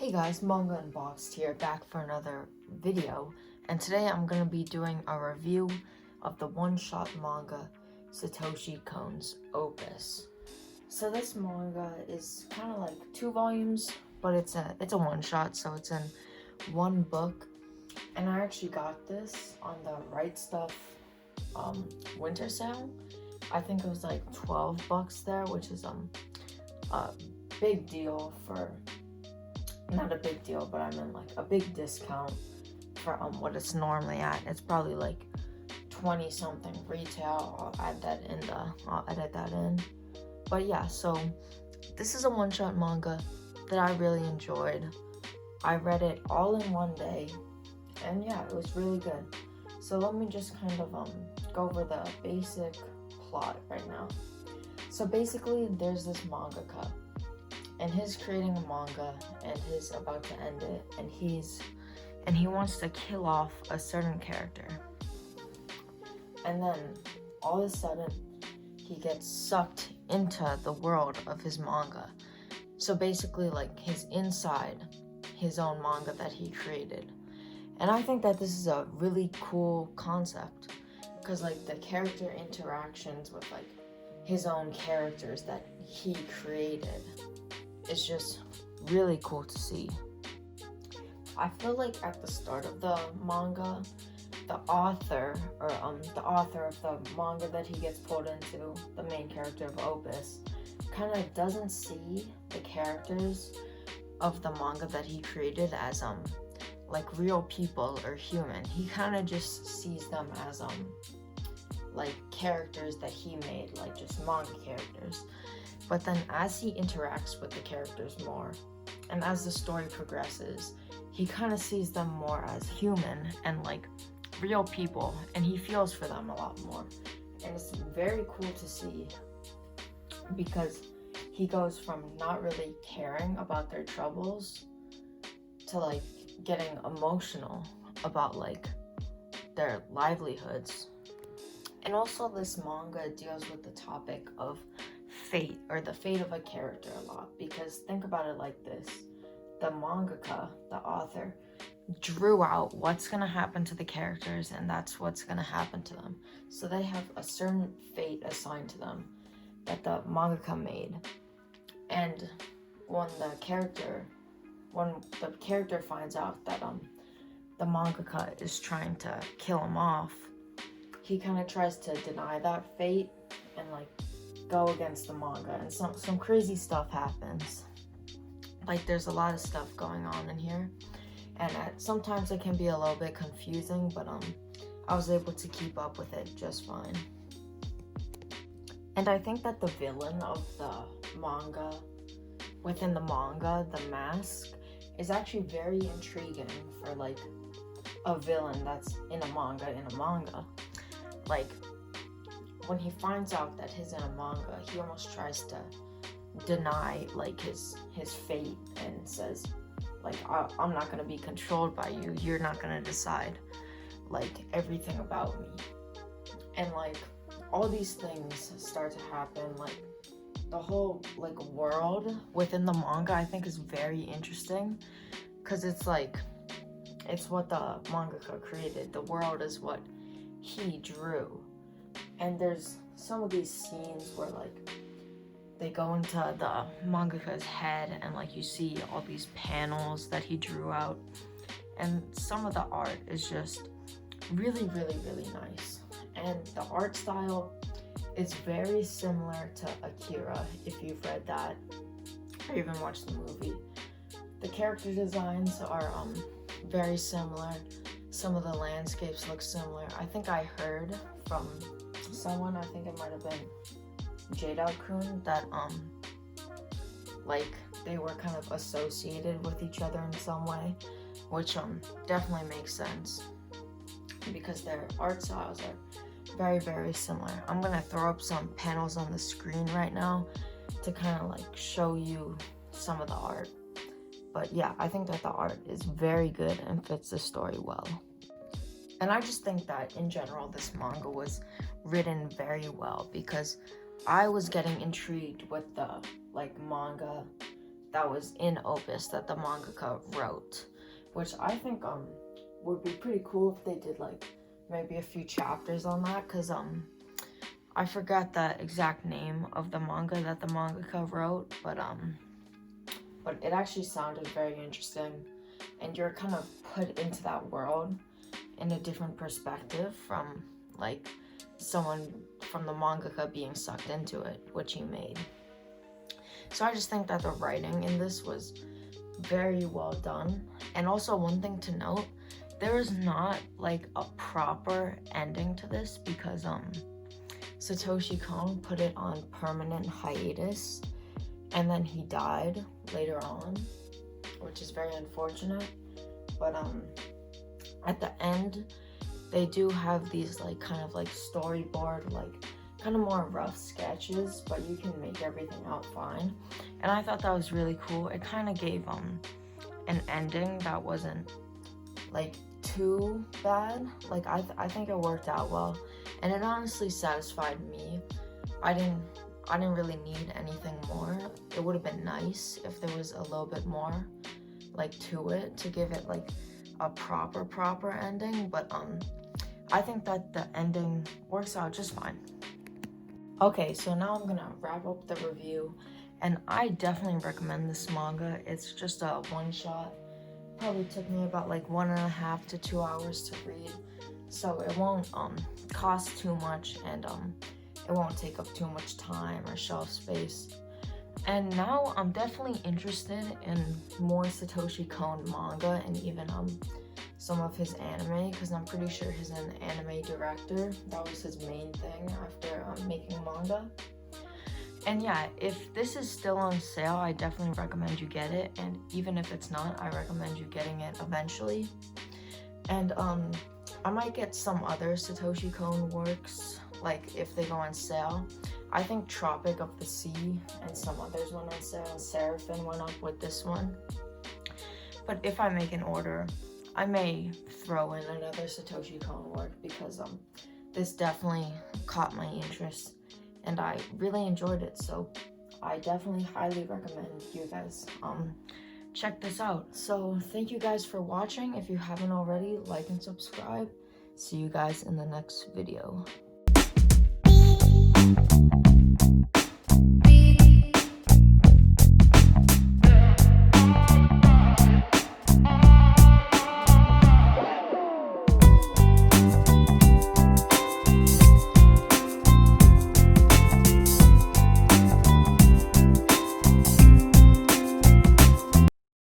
Hey guys, Manga Unboxed here, back for another video, and today I'm going to be doing a review of the one-shot manga Satoshi Kon's Opus. So this manga is kind of like 2 volumes, but it's a one-shot, so it's in one book, and I actually got this on the Right Stuff winter sale. I think it was like $12 there, which is a big deal for, not a big deal, but I mean like a big discount for what it's normally at. It's probably like 20 something retail. I'll edit that in. But yeah, so this is a one-shot manga that I really enjoyed. I read it all in one day, and yeah, it was really good. So let me just kind of go over the basic plot right now. So basically, there's this mangaka, and he's creating a manga, and he's about to end it, and he wants to kill off a certain character. And then all of a sudden, he gets sucked into the world of his manga. So basically, like, he's inside his own manga that he created. And I think that this is a really cool concept, because like the character interactions with like his own characters that he created is just really cool to see. I feel like at the start of the manga, the author of the manga that he gets pulled into, the main character of Opus, kind of doesn't see the characters of the manga that he created as like real people or human. He kind of just sees them as like characters that he made, like just manga characters. But then as he interacts with the characters more, and as the story progresses, he kind of sees them more as human and like real people, and he feels for them a lot more. And it's very cool to see, because he goes from not really caring about their troubles to like getting emotional about like their livelihoods. And also this manga deals with the topic of fate, or the fate of a character, a lot, because think about it like this: the mangaka, the author, drew out what's gonna happen to the characters, and that's what's gonna happen to them. So they have a certain fate assigned to them that the mangaka made. And when the character finds out that the mangaka is trying to kill him off, he kind of tries to deny that fate and like go against the manga, and some crazy stuff happens. Like there's a lot of stuff going on in here, and sometimes it can be a little bit confusing, but I was able to keep up with it just fine. And I think that the villain of the manga, within the manga, the mask, is actually very intriguing for like a villain that's in a manga. Like when he finds out that he's in a manga, he almost tries to deny like his fate, and says like, I'm not gonna be controlled by you. You're not gonna decide like everything about me. And like all these things start to happen. Like the whole like world within the manga, I think, is very interesting, because it's like, it's what the mangaka created. The world is what he drew. And there's some of these scenes where like they go into the mangaka's head, and like you see all these panels that he drew out, and some of the art is just really nice. And the art style is very similar to Akira, if you've read that or even watched the movie. The character designs are very similar. Some of the landscapes look similar. I think I heard from someone, I think it might have been JDOG, that like they were kind of associated with each other in some way, which definitely makes sense, because their art styles are very similar. I'm gonna throw up some panels on the screen right now to kind of like show you some of the art. But yeah, I think that the art is very good and fits the story well. And I just think that in general this manga was written very well, because I was getting intrigued with the like manga that was in Opus that the mangaka wrote, which I think would be pretty cool if they did like maybe a few chapters on that, because I forgot the exact name of the manga that the mangaka wrote, but it actually sounded very interesting, and you're kind of put into that world in a different perspective from like someone from the mangaka being sucked into it, which he made. So I just think that the writing in this was very well done. And also, one thing to note, there is not like a proper ending to this, because Satoshi Kon put it on permanent hiatus, and then he died later on, which is very unfortunate. But at the end, they do have these like kind of like storyboard, like kind of more rough sketches, but you can make everything out fine. And I thought that was really cool. It kind of gave an ending that wasn't like too bad. Like I think it worked out well, and it honestly satisfied me. I didn't really need anything more. It would have been nice if there was a little bit more like to it to give it like a proper ending, but I think that the ending works out just fine. Okay, so now I'm gonna wrap up the review, and I definitely recommend this manga. It's just a one-shot. Probably took me about like 1.5 to 2 hours to read, so it won't cost too much, and it won't take up too much time or shelf space. And now I'm definitely interested in more Satoshi Kon manga, and even some of his anime, because I'm pretty sure he's an anime director. That was his main thing after making manga. And yeah, if this is still on sale, I definitely recommend you get it. And even if it's not, I recommend you getting it eventually. And I might get some other Satoshi Kon works, like if they go on sale. I think Tropic of the Sea and some others went on sale. Seraphim went up with this one. But if I make an order, I may throw in another Satoshi Kon work, because this definitely caught my interest and I really enjoyed it. So I definitely highly recommend you guys check this out. So thank you guys for watching. If you haven't already, like and subscribe. See you guys in the next video.